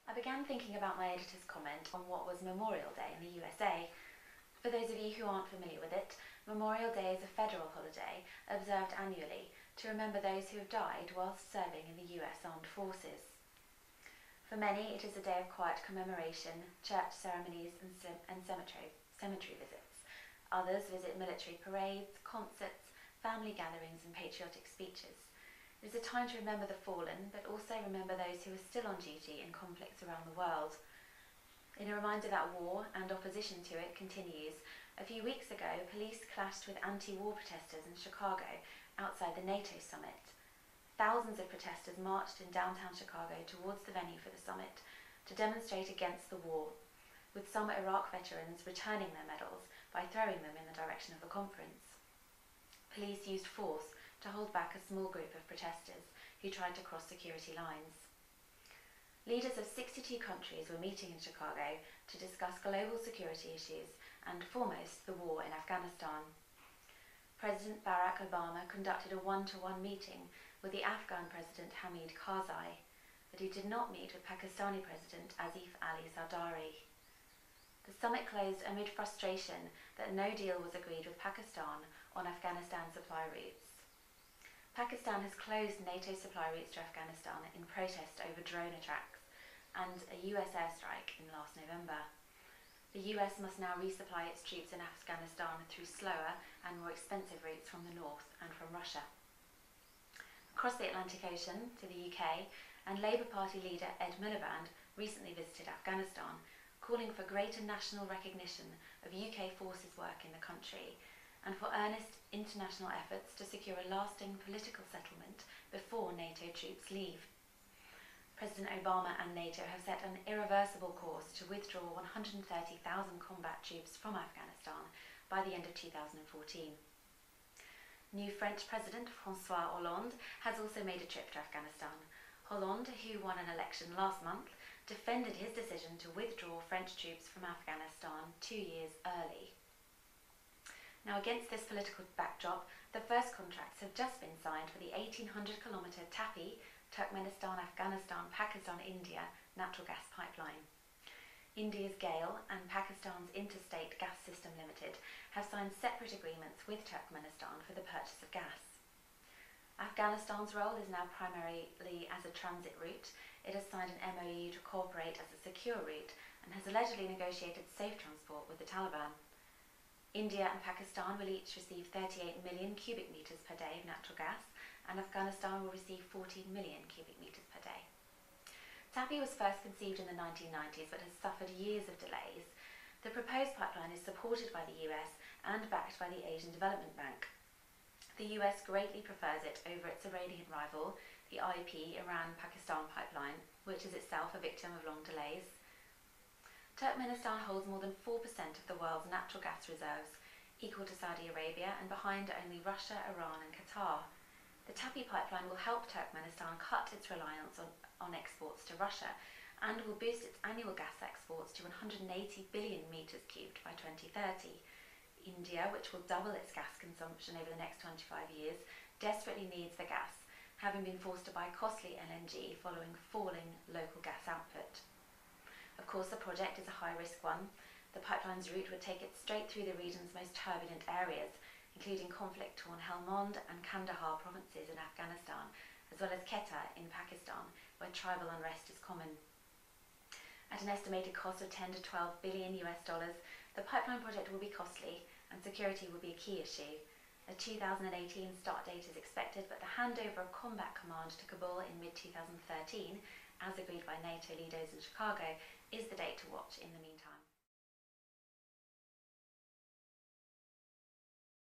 I began thinking about my editor's comment on what was Memorial Day in the USA. For those of you who aren't familiar with it, Memorial Day is a federal holiday observed annually to remember those who have died whilst serving in the US Armed Forces. For many, it is a day of quiet commemoration, church ceremonies and cemetery visits. Others visit military parades, concerts, family gatherings and patriotic speeches. It is a time to remember the fallen, but also remember those who are still on duty in conflicts around the world. In a reminder that war and opposition to it continues, a few weeks ago police clashed with anti-war protesters in Chicago outside the NATO summit. Thousands of protesters marched in downtown Chicago towards the venue for the summit to demonstrate against the war, with some Iraq veterans returning their medals by throwing them in the direction of the conference. Police used force to hold back a small group of protesters who tried to cross security lines. Leaders of 62 countries were meeting in Chicago to discuss global security issues and, foremost, the war in Afghanistan. President Barack Obama conducted a one-to-one meeting with the Afghan President Hamid Karzai, but he did not meet with Pakistani President Asif Ali Zardari. The summit closed amid frustration that no deal was agreed with Pakistan on Afghanistan supply routes. Pakistan has closed NATO supply routes to Afghanistan in protest over drone attacks and a US airstrike in last November. The US must now resupply its troops in Afghanistan through slower and more expensive routes from the north and from Russia. Across the Atlantic Ocean to the UK, and Labour Party leader Ed Miliband recently visited Afghanistan, calling for greater national recognition of UK forces work in the country and for earnest international efforts to secure a lasting political settlement before NATO troops leave. President Obama and NATO have set an irreversible course to withdraw 130,000 combat troops from Afghanistan by the end of 2014. New French President François Hollande has also made a trip to Afghanistan. Hollande, who won an election last month, defended his decision to withdraw French troops from Afghanistan 2 years early. Now, against this political backdrop, the first contracts have just been signed for the 1,800-kilometre TAPI, Turkmenistan, Afghanistan, Pakistan, India natural gas pipeline. India's GAIL and Pakistan's Interstate Gas System Limited have signed separate agreements with Turkmenistan for the purchase of gas. Afghanistan's role is now primarily as a transit route. It has signed an MOU to cooperate as a secure route and has allegedly negotiated safe transport with the Taliban. India and Pakistan will each receive 38 million cubic metres per day of natural gas, and Afghanistan will receive 14 million cubic metres per day. TAPI was first conceived in the 1990s but has suffered years of delays. The proposed pipeline is supported by the US and backed by the Asian Development Bank. The US greatly prefers it over its Iranian rival, the IP Iran-Pakistan pipeline, which is itself a victim of long delays. Turkmenistan holds more than 4% of the world's natural gas reserves, equal to Saudi Arabia and behind only Russia, Iran and Qatar. The TAPI pipeline will help Turkmenistan cut its reliance on exports to Russia and will boost its annual gas exports to 180 billion metres cubed by 2030. India, which will double its gas consumption over the next 25 years, desperately needs the gas, having been forced to buy costly LNG following falling local gas output. Of course, the project is a high-risk one. The pipeline's route would take it straight through the region's most turbulent areas, including conflict-torn Helmand and Kandahar provinces in Afghanistan, as well as Quetta in Pakistan, where tribal unrest is common. At an estimated cost of 10 to 12 billion US dollars, the pipeline project will be costly and security will be a key issue. A 2018 start date is expected, but the handover of combat command to Kabul in mid-2013, as agreed by NATO leaders in Chicago, is the date to watch in the meantime.